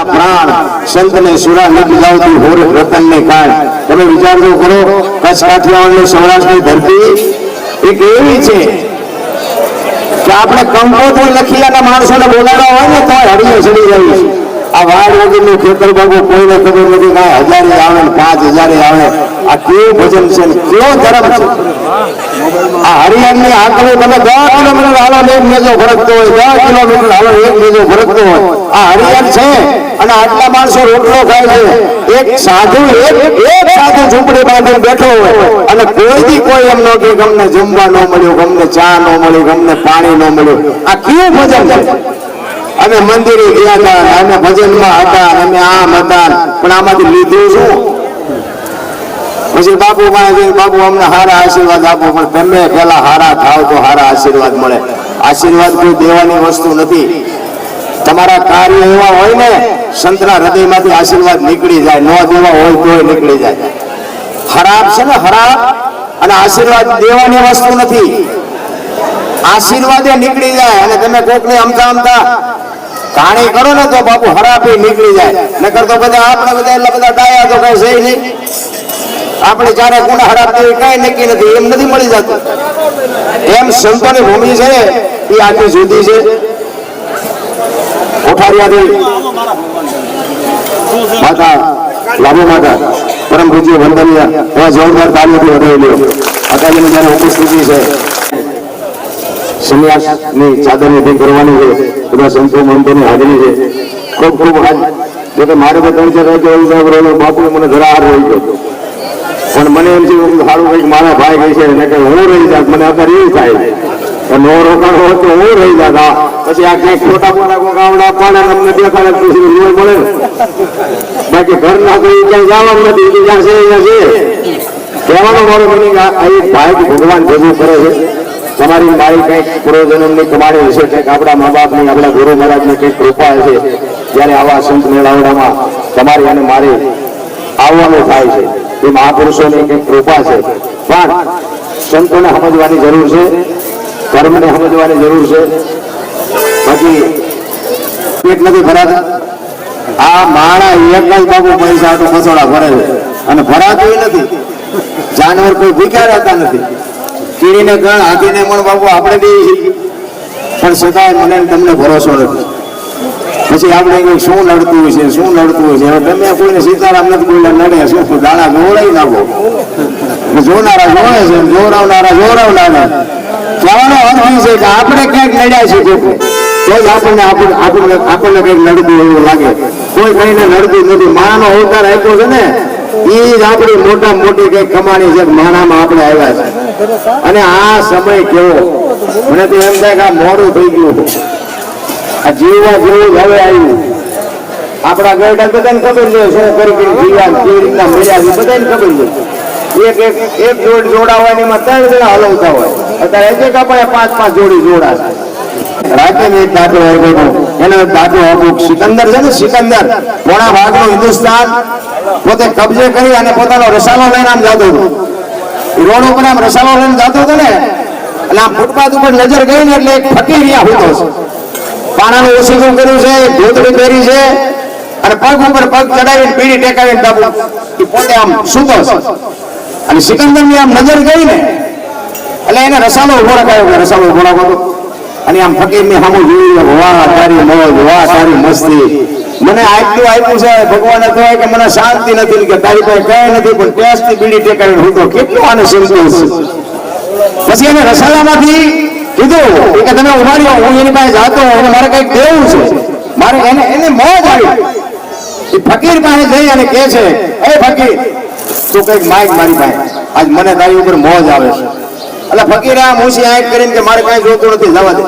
સંતના પ્રાણ સંતને સુરા નથી લાવતી હોર રતનને કાળ. તમે વિચારજો કરો, કચ્છ કાઠિયાવાડ સૌરાષ્ટ્રની ધરતી એક એવી છે કે આપણે કંકોત્રી લખીલાના માણસોને બોલાવ્યા હોય ને તો હળીએ ચડી જાય. આ વાડ વગરનું ખેતર બાબુ કોઈને ખબર નથી, કાંઈ 1000 આવે ને 5000 આવે. આ કેવું ભજન છે ને કેવો ધર્મ છે. આ હરિયાણની આંકડો તમે 10 કિલોમીટર હાલો એક મેજો ફરકતો હોય, 10 કિલોમીટર હાલો એક મેજો ફરકતો હોય. આ હરિયાણ છે અને આટલા માણસો રોટલો ખાય છે. એક સાધુ એક સાધુ ઝૂંપડી બાંધીને બેઠો હોય અને કોઈથી કોઈ એમ ન કે ગમને જમવા ન મળ્યું, ગમને ચા ન મળ્યું, ગમને પાણી ન મળ્યું. આ કેવું ભજન છે. અમે મંદિરે ગયા હતા, અમે ભજનમાં હતા, અમે આમ હતા, પણ આમાંથી લીધું શું? પછી બાપુ પાસે બાપુ અમને હારા આશીર્વાદ આપો, પણ તમે પેલા હારા થાવ તો હારા આશીર્વાદ મળે. આશીર્વાદ કોઈ દેવાની વસ્તુ નથી. તમારા કાર્ય એવા હોય ને સંતના હૃદયમાંથી આશીર્વાદ નીકળી જાય, ન દેવા હોય તોય નીકળી જાય. ખરાબ છે ને ખરાબ, અને આશીર્વાદ દેવાની વસ્તુ નથી. આશીર્વાદ એ નીકળી જાય અને તમે કોકને અમતા કહાણી કરો ને તો બાપુ ખરાબ એ નીકળી જાય. નકર તો બધા આપણે બધા એટલા બધા ડાયા તો કઈ છે નહીં. આપણે ચારે ગુણ ખરાબ જેવી કઈ નક્કી નથી, એમ નથી મળી જતું. એમ સંતોની ભૂમિ છે એ આખી જુદી છે. કોઠારિયાથી માતા લાભો માતા પરમ પૂજ્ય વંદનીય એવા જોરદાર કાર્યથી વધારેલી માતાજીની જયારે ઉપસ્થિતિ છે. સંન્યાસની ચાદર ઉભી કરવાની છે, બધા સંતો મંતોની હાજરી છે. ખૂબ ખૂબ જો કે મારે તો 3-4 વાગે બાપુ મને ઘરા હાર રહી ગયો, પણ મને એમ છે સારું કંઈક મારા ભાઈ ગઈ છે ને કે હું રહી જાત. મને અત્યારે એવું થાય નો રોકાણ હોય તો હું રહી જાત. પછી આ ક્યાંક ખોટા મોટા ગામડા પાડે અમને દેખાડે પછી લોહી મળે ને. બાકી ઘર ના કોઈ ક્યાંય જવાનું નથી, જ્યાં છે ત્યાં છે. કહેવાનો મારો મિનિંગ આ એક ભાઈ ભગવાન ભેગું કરે છે. તમારી મારી કંઈક પૂર્વજન્મની કમાણી હશે, કંઈક આપણા મા બાપની આપણા ગુરુ મહારાજની કંઈક કૃપા હશે. જ્યારે આવા સંત મેળાવડામાં તમારી અને મારી આવવાનું થાય છે, એ મહાપુરુષોની કંઈક કૃપા છે. પણ સંતોને સમજવાની જરૂર છે, ધર્મને સમજવાની જરૂર છે. બાકી પેટ નથી ભરાતા. આ માણા એક જ બાબુ પૈસા તો કસોડા ભરે છે અને ભરાતું નથી. જાનવર કોઈ ભૂખ્યા રહેતા નથી. કીડીને ગણ હાથીને પણ બાબુ આપણે દઈએ, પણ છતાંય મને તમને ભરોસો નથી. પછી આપણે શું નડતું છે શું નડતું છે. હવે તમે કોઈને સીતારામ નથી બોલ્યા, નડે શું દાણા જોડાઈ નાખો. જોનારા જોડે છે, જોરાવનારા જોરાવનારા. કહેવાનો અર્થ એ છે કે આપણે ક્યાંક નડ્યા છીએ તો જ આપણને કંઈક નડતું એવું લાગે. કોઈ કઈને નડતું નથી. માણાનો અવતાર આપ્યો છે ને એ જ આપણી મોટા મોટી કઈક કમાણી છે. માણામાં આપણે આવ્યા છે. અને આ સમય કેવો, મને તો એમ થાય કે આ મોડું થઈ ગયું. આ જીવવા જેવું જ હવે આવ્યું. આપણા ગરડા બધાને ખબર છે શું કરી જીવ્યા, કેવી રીતના મળ્યા છે બધાને ખબર છે. એક જોડ જોડાવાની માં 3 જણા હલવતા હોય. અત્યારે એક આપણે 5-5 જોડી જોડા છે. રાજ્યને એક દાખલો આપ્યો, એનો દાખલો અમુક સિકંદર છે ને, સિકંદર પોણા ભાગનું હિન્દુસ્તાન પોતે કબજે કરી અને પોતાનો રસાલો લઈને આમ જતો હતો. રોડ ઉપર આમ રસાલો લઈને જતો હતો ને, એટલે આમ ફૂટપાથ ઉપર નજર ગઈ ને એટલે એક ફકીર ત્યાં હોતો છે. પાણાનું ઓછીનું કર્યું છે, ધોતડી પહેરી છે અને પગ ઉપર પગ ચડાવીને પીડી ટેકાવીને ડાબુ એ પોતે આમ સૂતો છે. અને સિકંદર ની આમ નજર ગઈ ને એટલે એને રસાલો ઉભો રખાયો, રસાલો ઉભો રાખો અને આમ ફકીર ની સામું જોયું, વાહ તારી મોજ, વાહ તારી મસ્તી. મને આટલું આપ્યું છે ભગવાને કહેવાય કે મને શાંતિ નથી કે તારી પાસે કઈ નથી, પણ ટેસ્ટથી બીડી ટેકાવીને હું તો કેટલું આને સંતોષ. પછી એને રસાલામાંથી કીધું કે તમે ઉભા રહ્યો, હું એની પાસે જાતો અને મારે કંઈક દેવું છે. મારે એને મોજ આવી. એ ફકીર પાસે જઈ અને કહે છે, એ ફકીર તું કંઈક માગ મારી પાસે, આજ મને તારી ઉપર મોજ આવે છે. એટલે ફકીર આ મૂસી આંખ કરીને કે મારે કઈ જોતું નથી, જવા દે.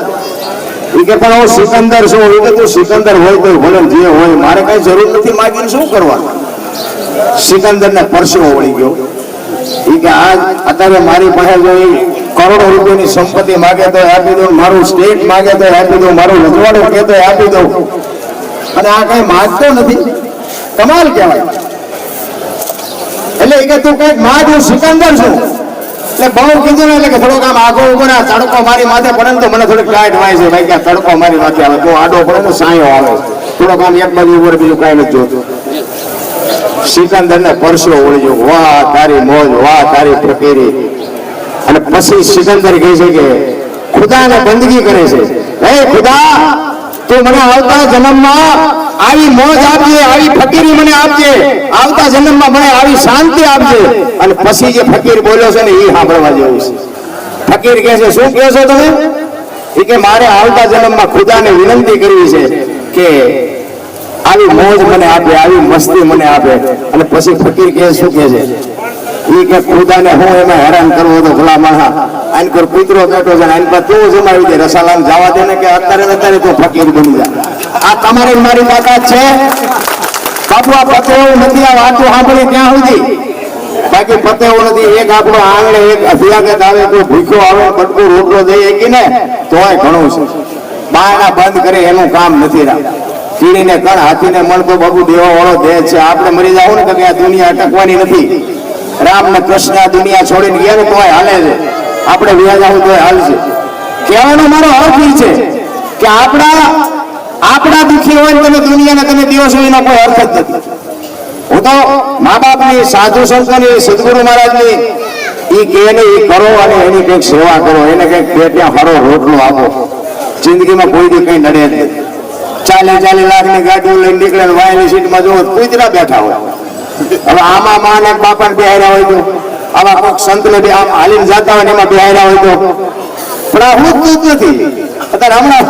એ કે પણ હું સિકંદર છું. એ કે તું સિકંદર હોય તો ભલે જે હોય, મારે કઈ જરૂર નથી માગીને શું કરવાનું. સિકંદરને પરસેવો વળી ગયો. એ કે આજ અત્યારે મારી પાસે જો કરોડો રૂપિયાની સંપત્તિ માગે તો આપી દઉં, મારું સ્ટેટ માગે તો આપી દઉં, મારું રજવાડું કે તો આપી દઉં, અને આ કઈ માગતો નથી. કમાલ કહેવાય. એટલે એ કે તું કઈક માગ, હું સિકંદર છું. એટલે બહુ કીધું ને એટલે કે થોડોક આમ આગો ઉપર તડકો મારી માથે પડે ને તો મને થોડીક ટાઈટ વાય છે. ભાઈ કે તડકો મારી માથે આવે તો આડો પડે ને સાયો આવે તો થોડોક આમ એક બાજુ ઉપર બીજું કાંઈ નથી જોતું. સિકંદર ને પરસો ઓળી ગયો, વાહ તારી મોજ, વાહ તારી ફકીરી. અને પછી સિકંદર કહે છે કે ખુદાને બંદગી કરે છે, હે ખુદા તું મને આવતા જન્મમાં આવી મોજ આપજે, આવી ફકીરી મને આપજે, આવતા જન્મમાં મને આવી શાંતિ આપજે. અને પછી જે ફકીર બોલ્યો છે ને એ સાંભળવા જેવું છે. ફકીર કહે છે શું કહો છો તમે? એ કે મારે આવતા જન્મમાં ખુદાને વિનંતી કરવી છે કે આવી મોજ મને આપે, આવી મસ્તી મને આપે. અને પછી ફકીર કહે શું કહે છે? એ કે ખુદાને હું એમાં હેરાન કરવો તો ભલા માહા આન પર કૂતરો બેઠો છે, આન પર તું જમાવી દે, રસાલામ જવા દે ને કે અત્યારે તો ફકીર બની જા. આ તમારી મારી તાકાત છે બાપુ. આ પતેવું નથી, આ વાતો સાંભળી ત્યાં સુધી બાકી પતેવું નથી. એક આપણો આંગણે એક અભિયાગત આવે, કોઈ ભૂખ્યો આવે, બટકો રોટલો દઈએ કે ને તોય ઘણું છે. બાયણા બંધ કરે એનું કામ નથી રાખ. કીડીને કણ, હાથીને મણ તો બાબુ દેવા વાળો દેહ છે. આપણે મરી જાવ ને કે આ દુનિયા અટકવાની નથી. રામ ને કૃષ્ણ આ દુનિયા છોડીને ગયા ને તોય હાલે છે, આપણે વ્યાજ આવું તોય હાલશે. કહેવાનો મારો અર્થ એ છે કે આપણા દુઃખી હોય ને તમે દુનિયાને તમે દિવસો એનો કોઈ અર્થ જ નથી. હું તો મા બાપની, સાધુ સંતોની, સદગુરુ મહારાજની એ કે ને એ કરો અને એની કંઈક સેવા કરો, એને કંઈક પેટ્યા હરો રોટલો આપો. જિંદગીમાં કોઈ દી કંઈ નડે જ નહીં. 40 લાખની ગાડીઓ લઈને નીકળે ને વાયની સીટમાં જોવો કૂતરા બેઠા હોય. હવે આમાં માં ને બાપા ને બેહાર્યા હોય તો, આવા કોઈક સંતને બે આમ હાલીને જતા હોય ને એમાં બેહાર્યા હોય તો, પણ આ હું જ નથી. અત્યારે હમણાં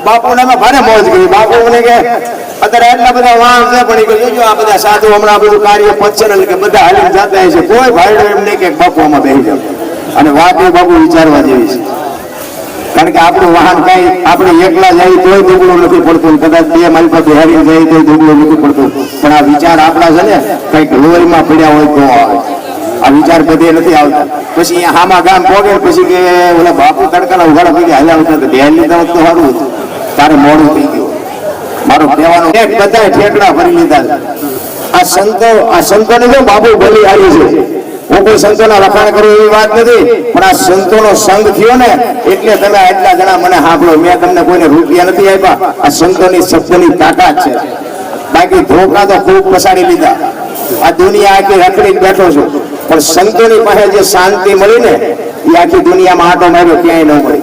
બાપુને એમાં ભારે મોજ કરી. બાપુ મને કે અત્યારે એટલા બધા વાહન છે પણ એ જોજો આ બધા સાધુ હમણાં બધું કાર્ય પચશે ને કે બધા હાલીને જતા છે. કોઈ ભાઈડો એમ નહીં કે બાપુ આમાં બેસી જાવ. અને વાત એ બાપુ વિચારવા જેવી છે. કારણ કે આપણું વાહન કઈ આપણે એકલા જાય તોય દુબળું નથી પડતું, કદાચ 2 માઇલ પર બિહારી જાય તો દુબળું નથી પડતું. પણ આ વિચાર આપણા છે ને કઈક લોહીમાં પડ્યા હોય તો આવે. આ વિચાર બધે નથી આવતા. પછી અહીંયા હામા ગામ પોગે પછી કે ઓલા બાપુ તડકાના ઉઘાડા પડી હાલ્યા આવતા તો ધ્યાન લીધા હોત તો સારું હતું. તારે મોડું થઈ ગયું. મારો કહેવાનો બધા ઠેકડા ભરી લીધા. આ સંતોને જો બાપુ ભલી આવી છે. હું કોઈ સંતોના લખાણ કરું એવી વાત નથી, પણ આ સંતોનો સંગ થયો ને એટલે તમે આટલા જણા મને સાંભળો. મેં તમને કોઈને રૂપિયા નથી આપ્યા. આ સંતોની શબ્દની તાકાત છે. બાકી ધોકા તો ખૂબ પસાડી લીધા. આ દુનિયા આખી રખડીને બેઠો છું, પણ સંતોની પાસે જે શાંતિ મળી ને એ આખી દુનિયામાં આંટો માર્યો ક્યાંય ન મળી.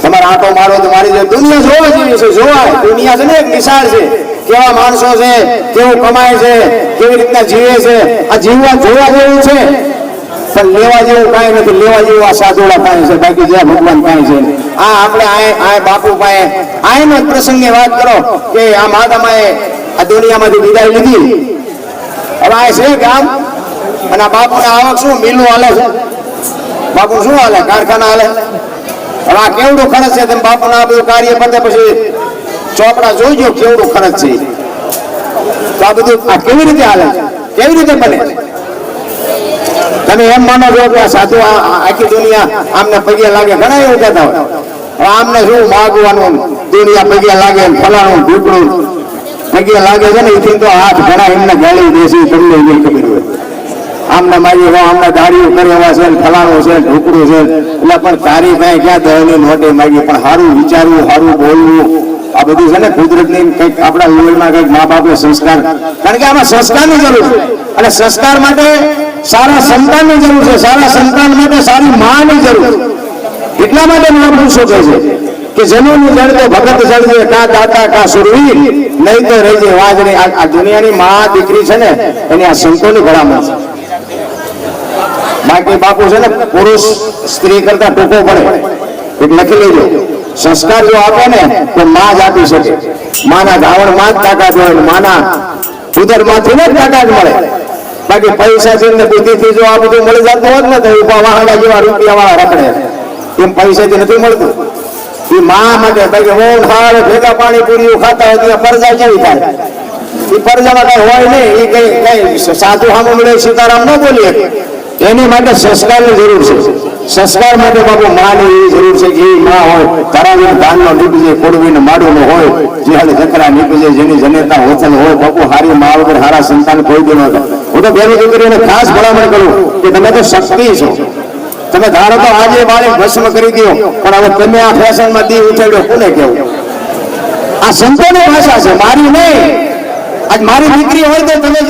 તમારે આંટો મારો તો મારી જાય. દુનિયા જોવા જેવી છે, જોવાય. દુનિયા છે ને એક નિશાળ છે. કેવા માણસો છે, કેવું કમાય છે, કેવી રીતના જીવે છે. આ જીવવા જોવા જેવું છે, પણ લેવા જેવું કાંઈ નથી. લેવા જેવું આ સાધુડા પાસે છે, બાકી જે ભગવાન પાસે છે. આ આપણે આ બાપુ પાસે આનો જ પ્રસંગે વાત કરો કે આ માતામાએ આ દુનિયામાંથી વિદાય લીધી. હવે આ છે ગામ અને આ બાપુને આવક શું મિલું હાલે છે? બાપુ શું હાલે? કારખાના હાલે. હવે આ કેવડું ખર્ચ છે? તમે બાપુના આ બધું કાર્ય પતે પછી ચોપડા જોઈજો કેવડું ખર્ચ છે. તો આ બધું આ કેવી રીતે હાલે છે? કેવી રીતે બને? તમે એમ માનો છો કે આ સાધુ આખી દુનિયા આમને પગે લાગે? ઘણા એવું કહેતા હોય હવે આમને શું માગવાનું, દુનિયા પગે લાગે, ફલાણું ઢીકડું પગે લાગે છે ને એથી તો હાથ ઘણા એમને ગાળી દેશી તમને એવી ખબર હોય. આમને મારી આમને દાડીઓ કરે એવા છે, ફલાણું છે, ઢોકળું છે. એટલે પણ તારી ભાઈ ક્યાં દહની નોટે માગી? પણ સારું વિચારવું, સારું બોલવું, આ બધું છે ને કુદરતની કંઈક આપણા લોહીમાં કંઈક મા બાપને સંસ્કાર. કારણ કે આમાં સંસ્કારની જરૂર છે. અને સંસ્કાર માટે સારા સંતાનની જરૂર છે. સારા સંતાન માટે સારી માની જરૂર છે. એટલા માટે મહાપુરુષો કહે છે કે જમીનની જળ તો ભગત જળજે, કા દાતા કા સુરવીર, નહીં તો રહેજે વાજરી. આ દુનિયાની મા દીકરી છે ને એની આ સંતોની ભલામણ છે. બાકી બાપુ છે ને પુરુષ સ્ત્રી કરતા ટૂંકો પડે એટલે લખી લેજો. સંસ્કાર જો આપે ને તો માં જ આપી શકે. માના ધાવણમાં જ તાકાત હોય, માના ઉદરમાંથી જ તાકાત મળે. બાકી પૈસા છે ને બુદ્ધિથી જો આ બધું મળી જતું હોત ને તો ઉભા વાહડા જેવા રૂપિયા વાળા રખડે. એમ પૈસાથી નથી મળતું. એ મા માટે બાકી હું ખાવે ભેગા પાણી પૂરી ખાતા હોય ત્યાં પરજા કેવી થાય? એ પરજામાં કઈ હોય નહીં. એ કઈ સાધુ સામે મળે સીતારામ ન બોલીએ. એની માટે સંસ્કારની જરૂર છે. સંસ્કાર માટે બાપુ માની એવી જરૂર છે કે એ માં હોય ધરાવીને ધાનનો નીકળે, કોડવીને માડુનો હોય, જે જકરા નીકળે, જેની જનેતા હોથલ હોય. બાપુ હારી મા વગર હારા સંતાન કોઈ બી ન થાય. હું તો બેની દીકરીને ખાસ ભલામણ કરું કે તમે તો શક્તિ છો. તમે ધારો તો આજે બાળક ભસ્મ કરી દો, પણ હવે તમે આ ફેશનમાં દી ઉછેડ્યો કોને કેવું? આ સંતોની ભાષા છે, મારી નહીં. આજ મારી દીકરી હોય તો તમે